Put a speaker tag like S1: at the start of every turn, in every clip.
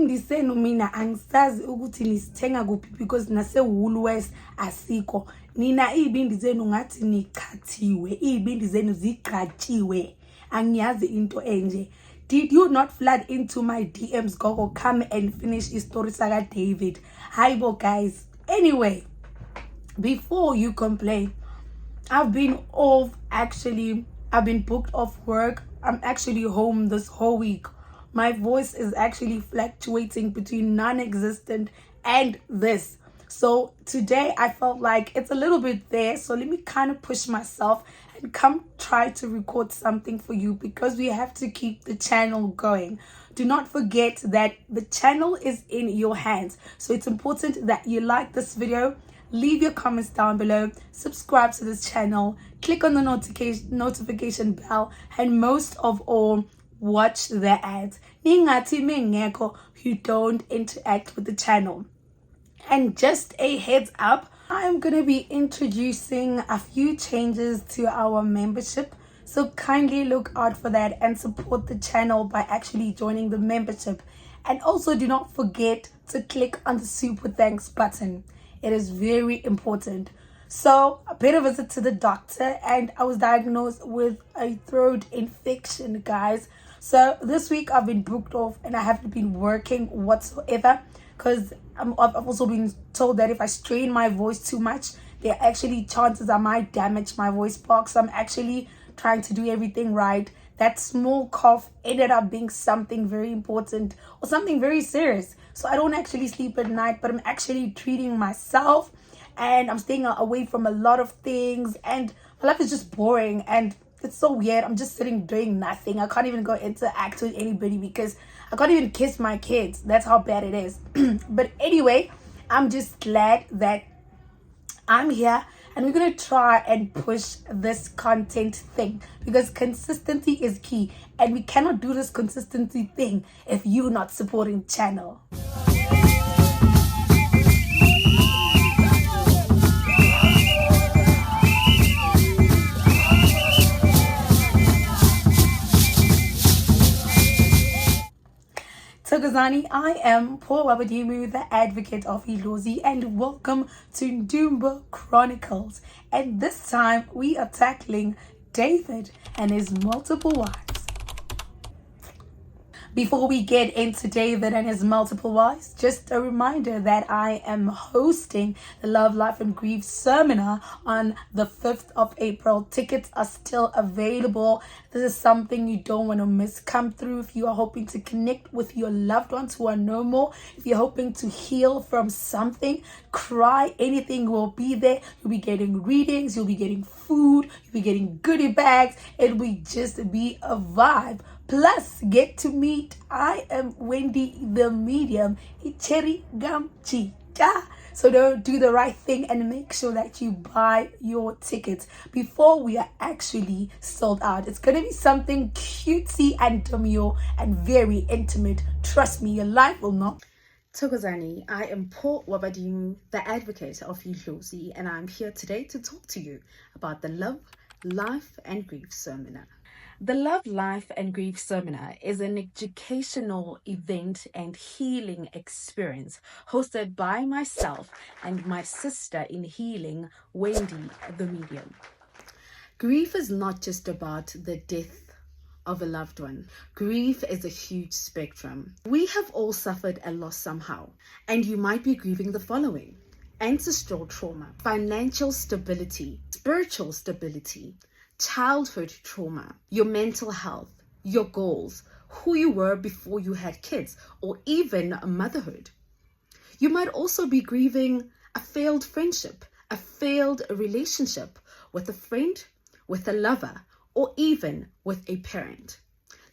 S1: Ibindi senu mina angisazi ukuthi nisithenga kuphi because nase Woolworths asikho. Nina ibindi zenu ngathi nichathiwe, ibindi zenu ziqhatshiwe. Angiyazi into enje. Did you not flood into my DMs, Gogo? Come and finish his story saga, David. Hibo, guys. Anyway, before you complain, I've been off actually. I've been booked off work. I'm actually home this whole week. My voice is actually fluctuating between non-existent and this. So today I felt like it's a little bit there. So let me kind of push myself and come try to record something for you because we have to keep the channel going. Do not forget that the channel is in your hands. So it's important that you like this video, leave your comments down below, subscribe to this channel, click on the notification bell, and most of all, watch the ads. Ningathi mengekho, you don't interact with the channel. And just a heads up, I'm going to be introducing a few changes to our membership. So kindly look out for that and support the channel by actually joining the membership. And also do not forget to click on the super thanks button. It is very important. So I paid a visit to the doctor and I was diagnosed with a throat infection, guys. So this week I've been booked off and I haven't been working whatsoever because I've also been told that if I strain my voice too much, there are actually chances I might damage my voice box. So I'm actually trying to do everything right. That small cough ended up being something very important or something very serious. So I don't actually sleep at night, but I'm actually treating myself and I'm staying away from a lot of things and my life is just boring and it's so weird. I'm just sitting doing nothing. I can't even go interact with anybody because I can't even kiss my kids. That's how bad it is. But anyway, I'm just glad that I'm here and we're going to try and push this content thing because consistency is key and we cannot do this consistency thing if you're not supporting channel. Thokozani, I am Paul Wabadimu, the advocate of Dlozi, and welcome to Ndumba Chronicles. And this time we are tackling David and his multiple wives. Before we get into David and his multiple wives, just a reminder that I am hosting the Love, Life and Grief seminar on the 5th of April. Tickets are still available. This is something you don't want to miss. Come through if you are hoping to connect with your loved ones who are no more. If you're hoping to heal from something, cry, anything will be there. You'll be getting readings, you'll be getting food, you'll be getting goodie bags. It will just be a vibe. Plus, get to meet, I am Wendy the Medium, Icheri Gamchita. So don't do the right thing and make sure that you buy your tickets before we are actually sold out. It's going to be something cutesy and demure and very intimate. Trust me, your life will not.
S2: Thokozani, I am Paul Wabadimu, the advocate of Dlozi, and I'm here today to talk to you about the Love, Life and Grief seminar. The Love, Life and Grief seminar is an educational event and healing experience hosted by myself and my sister in healing, Wendy the Medium. Grief is not just about the death of a loved one. Grief is a huge spectrum. We have all suffered a loss somehow, and you might be grieving the following: ancestral trauma, financial stability, spiritual stability, childhood trauma, your mental health, your goals, who you were before you had kids, or even motherhood. You might also be grieving a failed friendship, a failed relationship with a friend, with a lover, or even with a parent.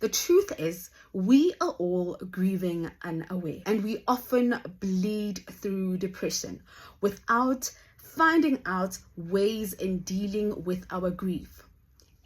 S2: The truth is, we are all grieving unaware, and we often bleed through depression without finding out ways in dealing with our grief,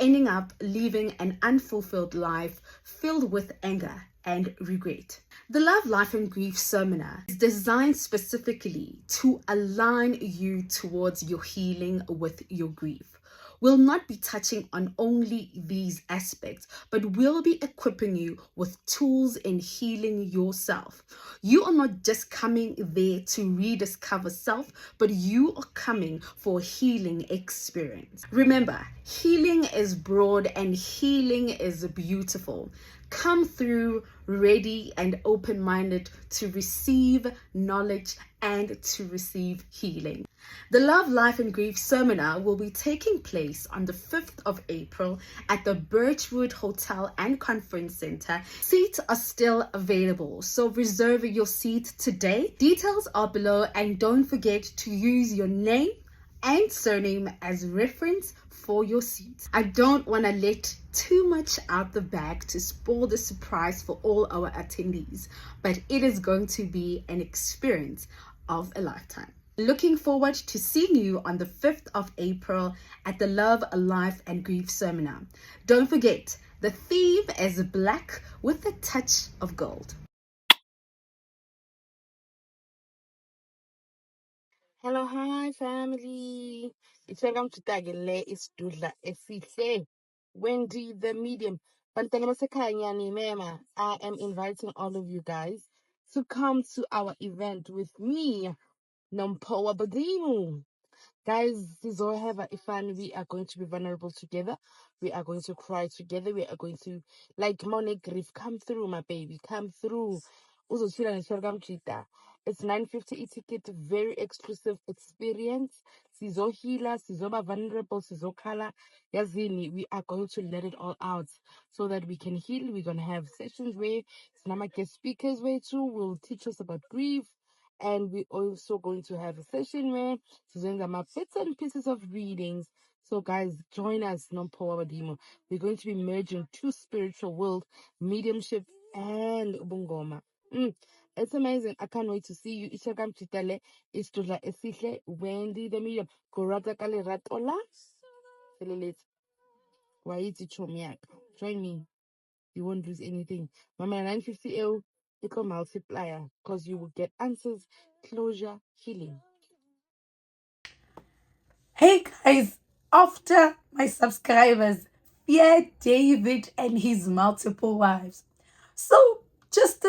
S2: ending up living an unfulfilled life filled with anger and regret. The Love, Life and Grief seminar is designed specifically to align you towards your healing with your grief. We'll not be touching on only these aspects, but we'll be equipping you with tools in healing yourself. You are not just coming there to rediscover self, but you are coming for a healing experience. Remember, healing is broad and healing is beautiful. Come through ready and open-minded to receive knowledge and to receive healing. The Love, Life and Grief seminar will be taking place on the 5th of April at the Birchwood Hotel and Conference Center. Seats are still available, so reserve your seat today. Details are below, and don't forget to use your name and surname as reference for your seat. I don't want to let too much out the bag to spoil the surprise for all our attendees, but it is going to be an experience of a lifetime. Looking forward to seeing you on the 5th of April at the Love, Life and Grief seminar. Don't forget, the theme is black with a touch of gold.
S3: Hello, hi family. It's welcome to Tagele. It's Dudla Esihle. Wendy the medium. Bantwana basekhaya mema. I am inviting all of you guys to come to our event with me, Nompowa Badimu. Guys, this all have a fun. We are going to be vulnerable together. We are going to cry together. We are going to, like Monique Grief, come through, my baby, come through. It's 950 ticket, very exclusive experience. Sizo healer, sizoba vulnerable, sizo color. Yazini, we are going to let it all out so that we can heal. We're gonna have sessions where Sinama guest speakers where too will teach us about grief. And we're also going to have a session where Susan's my bits and pieces of readings. So guys, join us, Nompowa Badimo. We're going to be merging two spiritual worlds, mediumship and ubungoma. It's amazing. I can't wait to see you. Ishagam Chitale, Istula Esihle, Wendy the medium, Korata Kale Ratola. Waiti Chomiak. Join me. You won't lose anything. Mama 950 L, it's a multiplier because you will get answers, closure, healing.
S1: Hey guys, after my subscribers fear David and his multiple wives. So just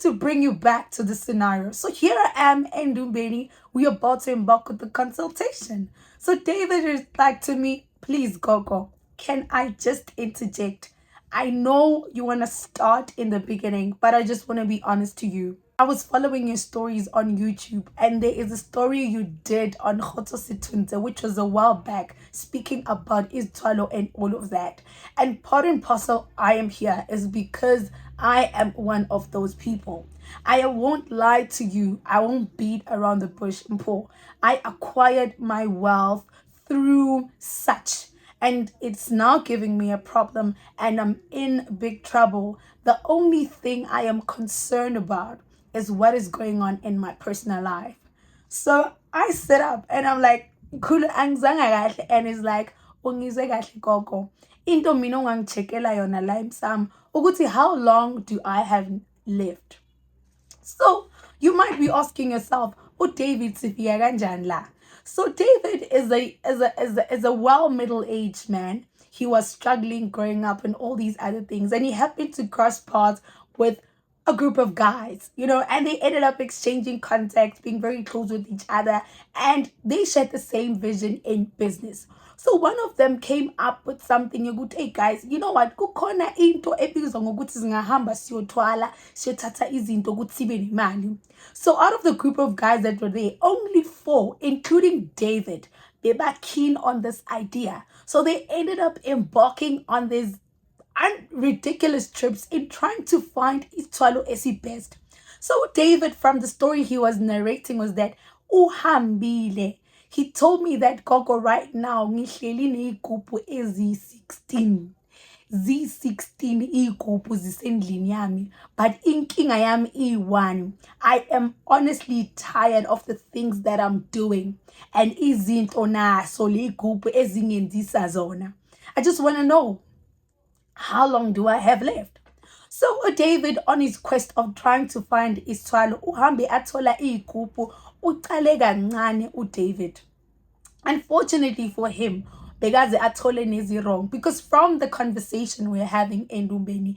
S1: to bring you back to the scenario. So here I am, Endumbeni. We are about to embark with the consultation. So David is like to me, please Gogo, can I just interject? I know you want to start in the beginning, but I just want to be honest to you. I was following your stories on YouTube, and there is a story you did on Khoto Situnze, which was a while back, speaking about Iztwalo and all of that. And part and parcel I am here is because I am one of those people. I won't lie to you. I won't beat around the bush. I acquired my wealth through such, and it's now giving me a problem, and I'm in big trouble. The only thing I am concerned about is what is going on in my personal life. So I sit up and I'm like, "Khulu angizange kahle," and it's like, "Ungizwe kahle gogo. Into mina ongangicheckela yona la emsamo ukuthi how long do I have left?" So you might be asking yourself, David sifika kanjani la? So David is a well middle-aged man. He was struggling growing up and all these other things, and he happened to cross paths with a group of guys, and they ended up exchanging contacts, being very close with each other, and they shared the same vision in business. So one of them came up with something yokuthi, hey guys, you know what? Kukhona into ebizwa ngokuthi singahamba siyothwala, siyothatha izinto ukuthi sibe nemali. So out of the group of guys that were there, only 4, including David, they were keen on this idea. So they ended up embarking on these ridiculous trips in trying to find Itwalo Esi best. So David, from the story he was narrating, was that uhambile. He told me that Gogo right now ngihleli neyigubhu ezi-16. Z16 igubhu zisendlini yami, but inkinga yami i1. I am honestly tired of the things that I'm doing, and izinto naso le igubhu ezingenzisa zona. I just want to know, how long do I have left? So David, on his quest of trying to find isithwalo, uhambe athola igubhu, uqale kancane uDavid. Unfortunately for him, bekaze athole nezi wrong, because from the conversation we're having Endumbeni,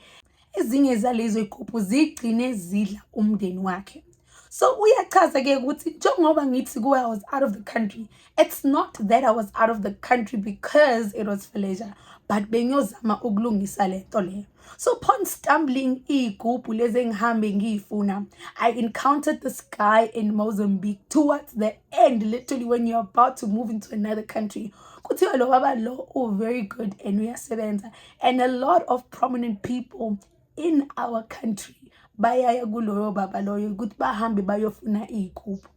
S1: ezinye zalezo igubhu zigcine zidla umndeni wakhe. So uyachaza ke ukuthi njengoba ngithi kuwe I was out of the country, it's not that I was out of the country because it was for leisure, but bengiyozama ukulungisa lento leyo. So upon stumbling igubhu lezi engihambe ngiyifuna, I encountered this guy in Mozambique towards the end, literally when you're about to move into another country. Kuthiwa lo baba lo very good and uyasebenza, and a lot of prominent people in our country bayaya kuloyo baba loyo ukuthi bahambe bayofuna igubhu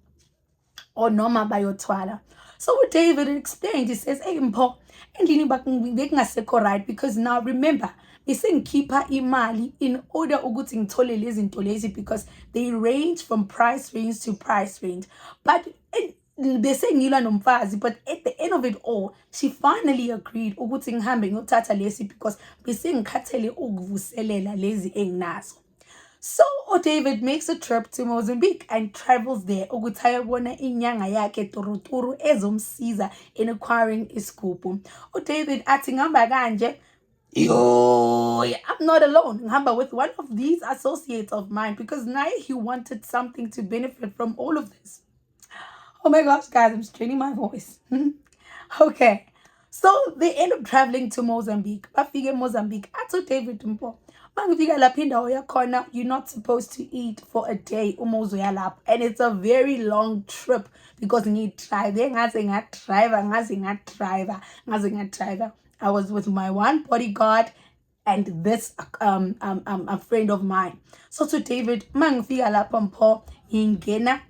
S1: or noma bayothwala. So what David explained, he says, hey Mpho, endlini bekungasekho right, because now remember, besengikhipha imali in order ukuthi ngithole lezi zinto lezi, because they range from price range to price range. But besengilwa nomfazi, but at the end of it all, she finally agreed ukuthi ngihambe ngiyothatha lesi, because besengikhathele ukuvuselela lezi enginazo. So David makes a trip to Mozambique and travels there ukuthi ayobona inyanga yakhe Turuturu ezomsiza in acquiring isigubhu. David athi ngihamba kanje, yo, I'm not alone. Ngihamba with one of these associates of mine, because now he wanted something to benefit from all of this. Oh my gosh, guys, I'm straining my voice. Okay, so they end up traveling to Mozambique. Bafike Mozambique. Athi David Mpho, mangifika lapha indawo yakhona, you're not supposed to eat for a day uma uzoya lapho, and it's a very long trip because I was with my one bodyguard and this a friend of mine. So to David, mangifika lapha Mpho, ngingena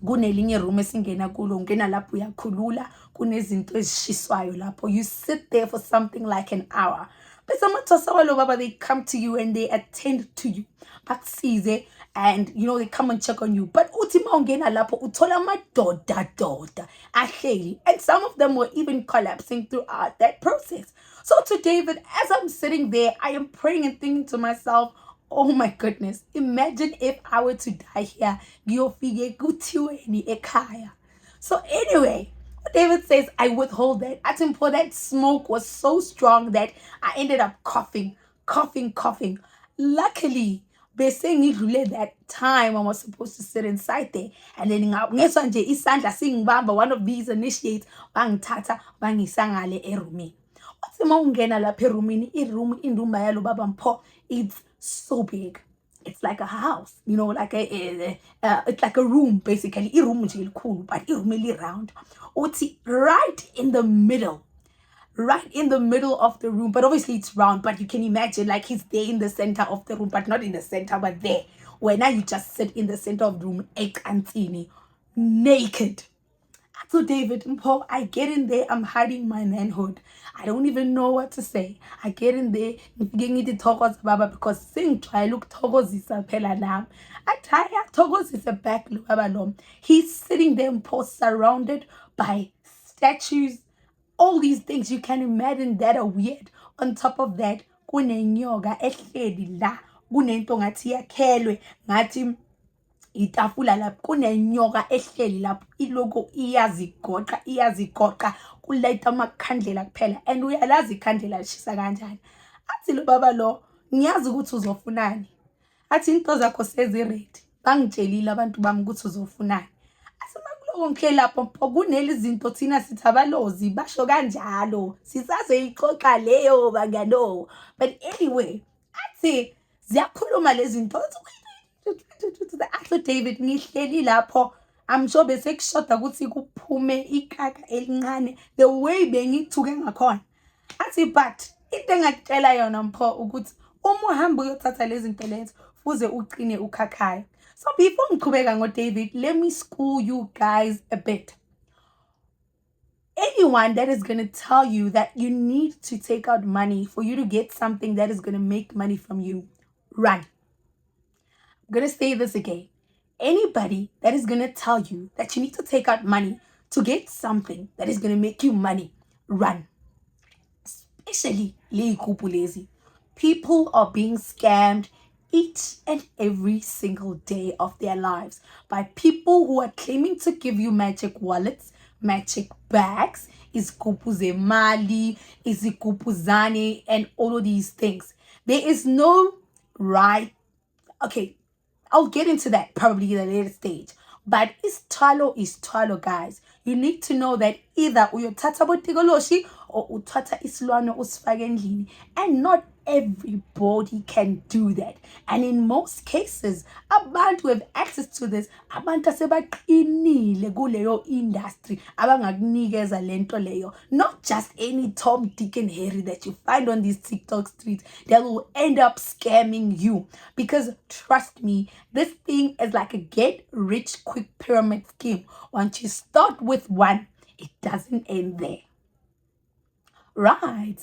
S1: kunelinye room esingena kulo, ngena lapho uyakhulula, kunezinto ezishiswayo lapho. You sit there for something like an hour. But baba, they come to you and they attend to you. Bakusize, and you know they come and check on you. But uthi mawungena lapho uthola amadoda ahleli, and some of them were even collapsing throughout that process. So to David, as I'm sitting there, I am praying and thinking to myself, oh my goodness, imagine if I were to die here. Ngiyofike kuthiweni ekhaya. So anyway, David says, I withhold that. At Mpho, that smoke was so strong that I ended up coughing. Luckily, besengidlule that time I was supposed to sit inside there. And then ngeswa nje isandla singibamba, one of these initiates bangithatha bangisangale erumini. Wathi mawungena lapha erumini, iroom indumba yalo baba Mpho, it's so big. It's like a house, you know, like it's like a room basically. Iroom nje cool, but iroom really round. Uthi right in the middle of the room, but obviously it's round, but you can imagine like he's there in the center of the room, but not in the center, but there. Where now you just sit in the center of the room, naked. So David Mpho, I get in there, I'm hiding my manhood. I don't even know what to say. I get in there, baba, because sing try look togozisa phela nam. I try togozisa back baba lom. He's sitting there Mpho, surrounded by statues, all these things you can imagine that are weird. On top of that, kunenyoka ehleli la, kunento ngathi yakhelwe, ngathi itafula lapho, kunenyoka ehleli lapho, iloko iyazigoqa, kulayita amakhandlela kuphela, and uyalazi ikhandlela lishisa kanjani. Athi lo baba lo, ngiyazi ukuthi uzofunani. Athi into zakho seziredi, bangitshelile abantu bami ukuthi uzofunani. Athi makuloko ngihleli lapho Mpho, kuneli zinto thina sithi abalozi basho kanjalo, sisazoyixoxa leyo bangano. But anyway, athi ziyakhuluma lezi zinto. Athi David, ngihleli lapho, I'm sure besekushoda ukuthi kuphume ikaka elincane the way bengithuke ngakhona. Athi but into engakutshela yona Mpho ukuthi uma uhamba uyothatha lezi zinto lezi fuze uqine ukhakhaya. So before ngiqhubeka ngoDavid, let me school you guys a bit. Anyone that is going to tell you that you need to take out money for you to get something that is going to make money from you, run. I'm going to say this again. Anybody that is going to tell you that you need to take out money to get something that is going to make you money, run. Especially lazy. People are being scammed each and every single day of their lives by people who are claiming to give you magic wallets, magic bags, izigubhu zemali, izigubhu zane, and all of these things. There is no right. Okay, I'll get into that probably at a later stage. But is talo, guys. You need to know that either uyothatha botigoloshi or uthatha isilwane usifake endlini. And not everybody can do that. And in most cases, abantu have access to this. Abantu asebaqinile kuleyo industry abangakunikeza lento leyo. Not just any Tom, Dick and Harry that you find on these TikTok streets that will end up scamming you. Because trust me, this thing is like a get rich quick pyramid scheme. Once you start with one, it doesn't end there. Right?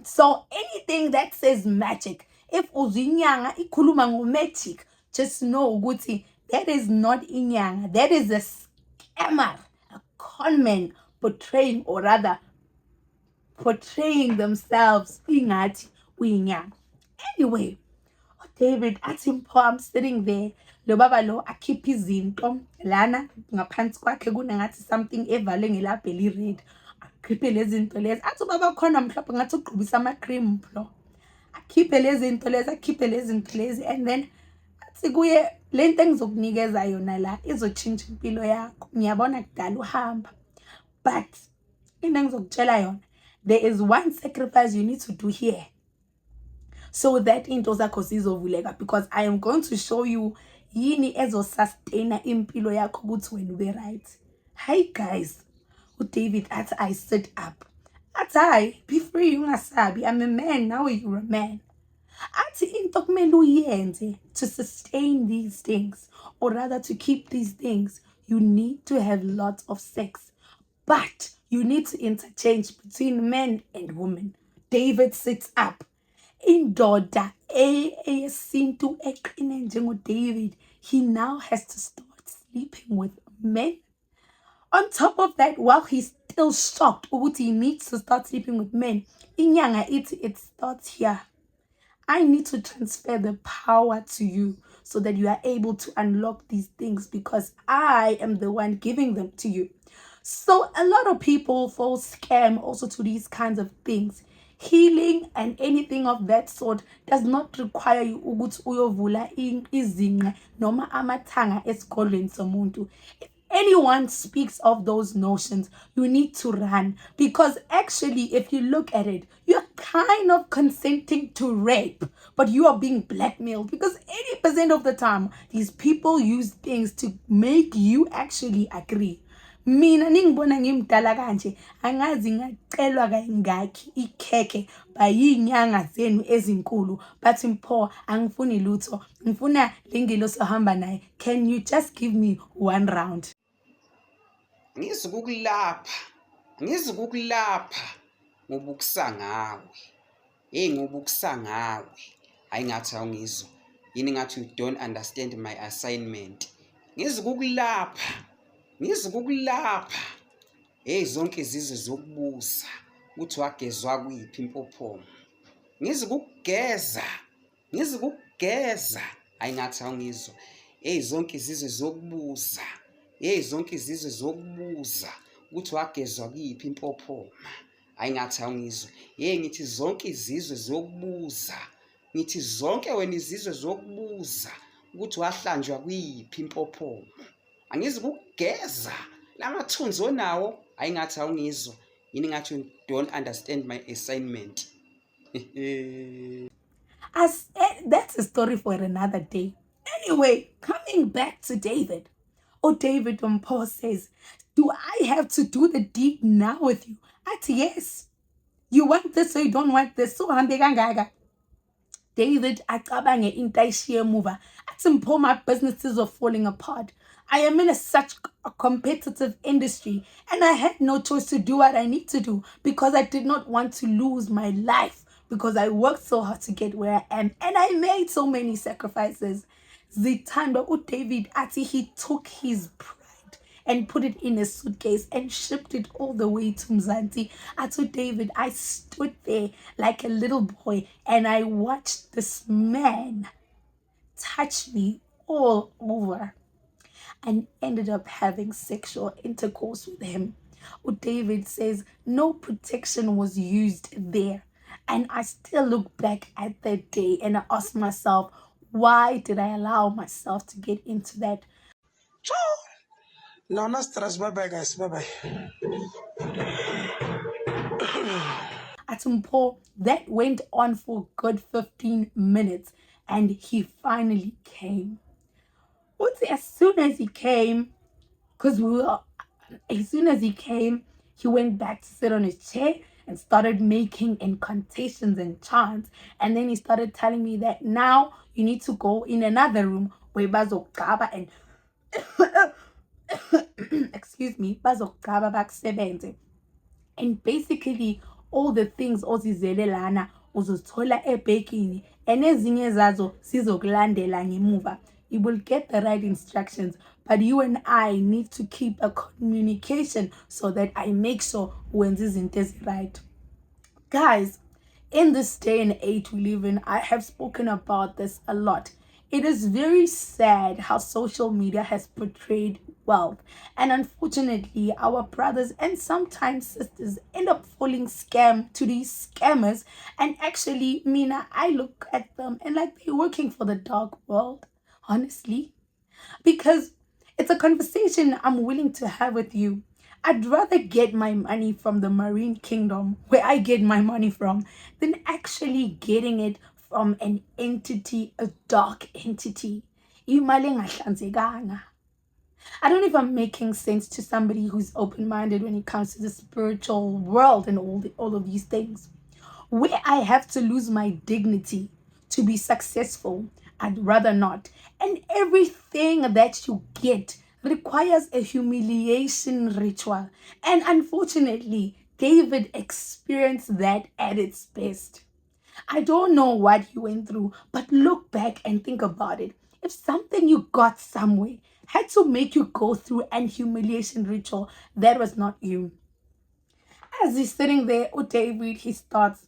S1: So anything that says magic, if uzinyanga ikhuluma magic, just know ukuthi that is not inyanga. That is a scammer, a conman portraying, or rather portraying themselves ingathi uyinyanga. Anyway, David athi mpho, I'm sitting there, lo baba lo akhipha izinto lana ngaphansi kwakhe kunengathi something evale ngelabheli red. Akhiphe lezi zinto lezi athi baba khona mhlawumbe ngathi ugqubisa ama cream lo. Akhiphe lezi zinto lezi, akhiphe lezi zinto lezi, and then athi kuye lento engizokunikeza yona la izotshintsha impilo yakho. Ngiyabona kudala uhamba, but into engizokutshela yona, there is one sacrifice you need to do here so that into zakho zizovuleka, because I am going to show you yini ezosustaina impilo yakho ukuthi wena ube right. Hi guys, David athi I sit up. Athi hayi, be free, ungasabi, I'm a man, now you're a man. Athi into kumele uyenze to sustain these things, or rather to keep these things, you need to have lots of sex. But you need to interchange between men and women. David sits up. Indoda eyesintu eqine njengoDavid, he now has to start sleeping with men. On top of that, while he's still shocked ukuthi he needs to start sleeping with men, inyanga it starts here. I need to transfer the power to you so that you are able to unlock these things, because I am the one giving them to you. So a lot of people fall scam also to these kinds of things. Healing and anything of that sort does not require you ukuthi uyovula izinqa noma amathanga esikolweni somuntu. If anyone speaks of those notions, you need to run, because actually if you look at it, you're kind of consenting to rape, but you are being blackmailed, because 80% of the time these people use things to make you actually agree. Mina ningibona ngimdala kanje, angazi ngacelwa kangaki ikheke bayinyanga zenu ezinkulu, but mpho angifuni lutho, ngifuna lengilo sohamba naye. Can you just give me one round?
S4: Ngizukulapha ngobukisa ngawe. Ngobukisa ngawe. Ayingathi awungizwa. Yini ngathi you don't understand my assignment. Ngizukulapha zonke izizwe zokubusa ukuthi wagezwa kwiphi impophomo. Ngizukugeza ayingathi awungizwa. Zonke izizwe zokubusa zonke izizwe zokubuza ukuthi wagezwa kuyiphi impophomo. Ayingathi awungizwa. Ngithi zonke izizwe zokubuza, ngithi zonke wena izizwe zokubuza ukuthi wahlanjwa kuyiphi impophomo. Angizukugeza lamathunzi onawo. Ayingathi awungizwa. Yini ngathi you don't understand my assignment.
S1: That's a story for another day. Anyway, coming back to David. David Mpho says, do I have to do the deed now with you? Yes. You want this or you don't want this? So hambe kangaka. David acabange into ayishiye emuva. Athi Mpho, my businesses are falling apart. I am in such a competitive industry, and I had no choice to do what I need to do, because I did not want to lose my life, because I worked so hard to get where I am, and I made so many sacrifices. Zitando David ati he took his pride and put it in a suitcase and shipped it all the way to Mzansi. Atu David, I stood there like a little boy and I watched this man touch me all over. and ended up having sexual intercourse with him. David says no protection was used there. And I still look back at that day and I ask myself, why did I allow myself to get into that?
S5: No, not stress. Bye bye, guys. Bye bye.
S1: At Mpo, that went on for a good 15 minutes and he finally came. As soon as he came, as soon as he came, he went back to sit on his chair and started making incantations and chants. And then he started telling me that now you need to go in another room where bazogaba and excuse me, bazogaba bakusebenze. And basically all the things ozizele lana uzozithola ebhekini and ezinye zazo sizokulandela ngemuva. You will get the right instructions, but you and I need to keep a communication so that I make sure wenza izinto right. Guys, in this day and age we live in, I have spoken about this a lot. It is very sad how social media has portrayed wealth, and unfortunately our brothers and sometimes sisters end up falling scam to these scammers. And actually, Mina, I look at them and like they're working for the dark world, honestly, because it's a conversation I'm willing to have with you. I'd rather get my money from the Marine Kingdom, where I get my money from, than actually getting it from an entity, a dark entity. Imali engahlanzekanga. I don't know if I'm making sense to somebody who's open-minded when it comes to the spiritual world and all of these things. Where I have to lose my dignity to be successful, I'd rather not. And everything that you get requires a humiliation ritual. And unfortunately, David experienced that at its best. I don't know what he went through, but look back and think about it. If something you got somewhere had to make you go through an humiliation ritual, that was not you. As he's sitting there with David, he starts,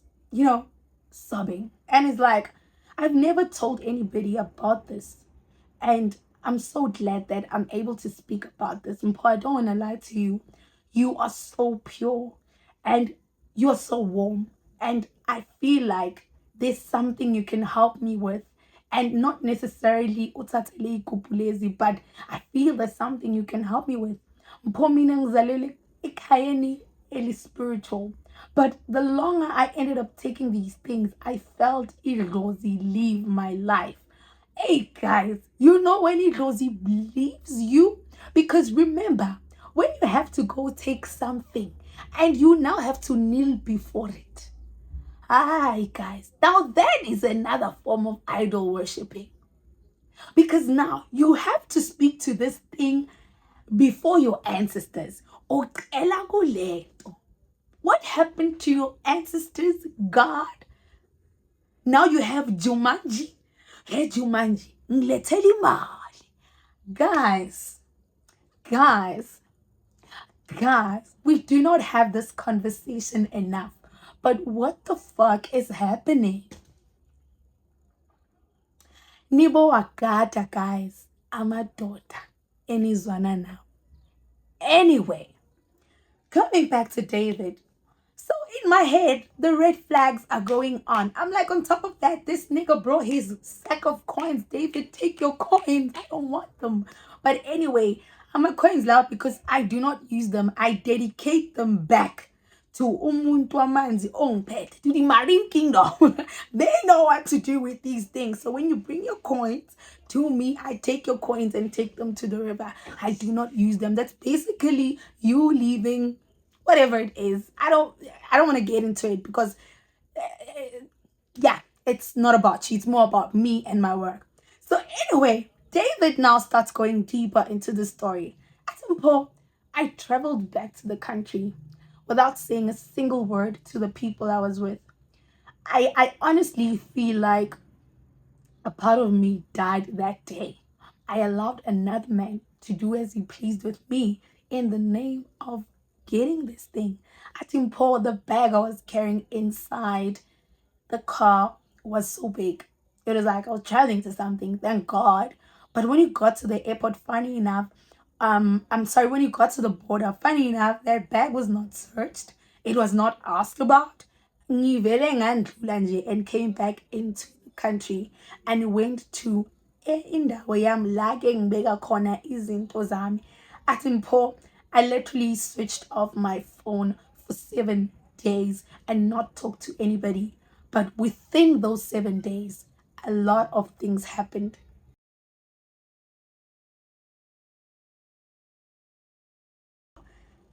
S1: sobbing. And he's like, I've never told anybody about this. And I'm so glad that I'm able to speak about this. And I don't want to lie to you. You are so pure and you're so warm. And I feel like there's something you can help me with. And not necessarily utatele kupulezi, but I feel there's something you can help me with. Mpho mina ngizalelwe ekhayeni spiritual. But the longer I ended up taking these things, I felt Dlozi leave my life. Hey guys, you know when Dlozi leaves you? Because remember, when you have to go take something and you now have to kneel before it. Hi guys, now that is another form of idol worshipping. Because now you have to speak to this thing before your ancestors. What happened to your ancestors, God? Now you have Jumanji. Hey Jumanji, ngilethele imali. Guys, we do not have this conversation enough. But what the fuck is happening? Nibo wakata, guys. Amadoda. Enizwana now. Anyway, coming back to David. So in my head, the red flags are going on. I'm like, on top of that, this nigga brought his sack of coins. David, take your coins. I don't want them. But anyway, I'm a coins loud because I do not use them. I dedicate them back to umuntu amanzi ongiphethe, to the Marine Kingdom. They know what to do with these things. So when you bring your coins to me, I take your coins and take them to the river. I do not use them. That's basically you leaving whatever it is. I don't want to get into it because it's not about you. It's more about me and my work. So anyway, David now starts going deeper into the story. At some point, I traveled back to the country without saying a single word to the people I was with. I honestly feel like a part of me died that day. I allowed another man to do as he pleased with me in the name of getting this thing. I think the bag I was carrying inside the car was so big. It was like I was traveling to something, thank God. But when you got to the airport, funny enough, I'm sorry, when you got to the border, funny enough, that bag was not searched. It was not asked about. Ngivele ngandlula nje and came back into the country and went to indawo yami la ke ngibeka khona izinto zami. Athi Mpho, I literally switched off my phone for 7 days and not talked to anybody. But within those 7 days, a lot of things happened.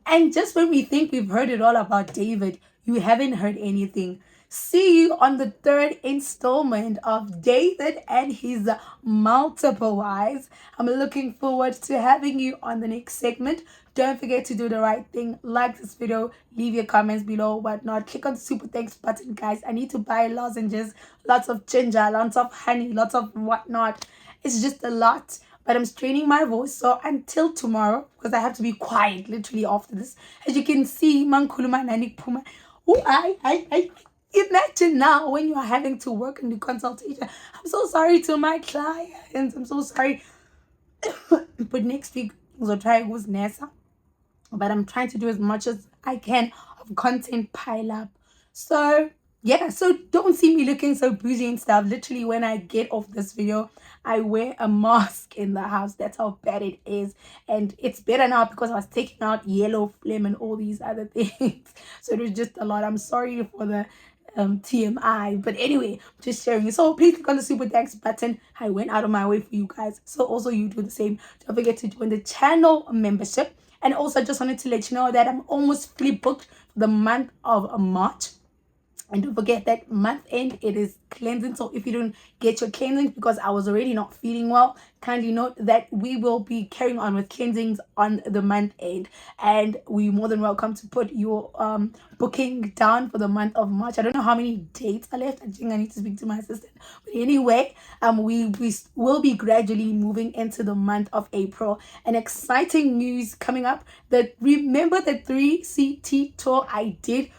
S1: And just when we think we've heard it all about David, you haven't heard anything. See you on the third installment of David and his multiple wives. I'm looking forward to having you on the next segment. Don't forget to do the right thing. Like this video, leave your comments below, whatnot. Click on the super thanks button, guys. I need to buy lozenges, lots of ginger, lots of honey, lots of whatnot. It's just a lot, but I'm straining my voice. So until tomorrow, because I have to be quiet literally after this. As you can see, Mankuluma Nanik Puma. Oh, I imagine now when you are having to work in the consultation. I'm so sorry to my clients. I'm so sorry. But next week, we'll try who's Nessa. But I'm trying to do as much as I can of content pile up. So yeah, so don't see me looking so bougie and stuff. Literally, when I get off this video, I wear a mask in the house. That's how bad it is. And it's better now because I was taking out yellow flame and all these other things. So it was just a lot. I'm sorry for the TMI, but anyway, just sharing. So please click on the super thanks button. I went out of my way for you guys, so also you do the same. Don't forget to join the channel membership. And also, just wanted to let you know that I'm almost fully booked for the month of March. And don't forget that month end, it is cleansing. So if you don't get your cleansing because I was already not feeling well, kindly note that we will be carrying on with cleansings on the month end. And we're more than welcome to put your booking down for the month of March. I don't know how many dates are left. I think I need to speak to my assistant. But anyway, we will be gradually moving into the month of April. And exciting news coming up. That remember the 3CT tour I did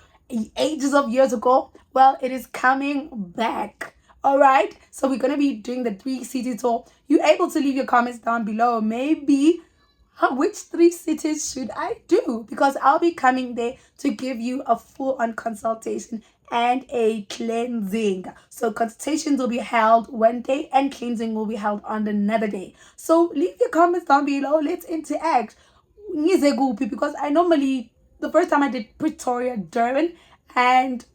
S1: ages of years ago? Well, it is coming back. All right, so we're gonna be doing the 3 cities tour. You're able to leave your comments down below. Maybe which 3 cities should I do, because I'll be coming there to give you a full-on consultation and a cleansing. So consultations will be held one day and cleansing will be held on another day. So leave your comments down below. Let's interact. Because I normally, the first time I did Pretoria, Durban, and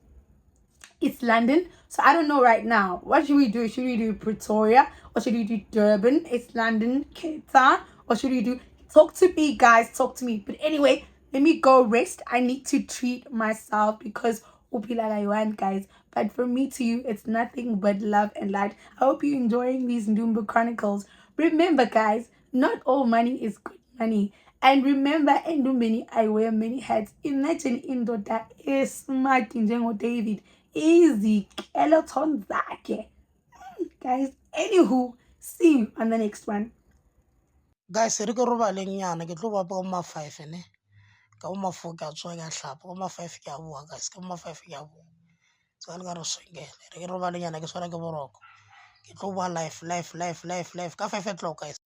S1: it's London. So I don't know right now. What should we do? Should we do Pretoria? Or should we do Durban? It's London, Cape Town? Or should we do... Talk to me, guys. Talk to me. But anyway, let me go rest. I need to treat myself because upila I want, guys. But from me to you, it's nothing but love and light. I hope you're enjoying these Ndumba Chronicles. Remember, guys, not all money is good money. And remember, Endumbeni, I wear many hats. Imagine indoda is smart njengo David. Easy skeleton zakhe. Guys, anywho, see you on the next one.
S5: Guys, re ke robaleng nyana ke tlo bapa ma 5 ne. Ka ma 4 ka tswa ka hlapa, ma 5 ke a bua guys, ka ma 5 ke a bua. So ka re swengele. Re ke robaleng nyana ke swara ke boroko. Ke tlo bua live ka 5 o'clock guys.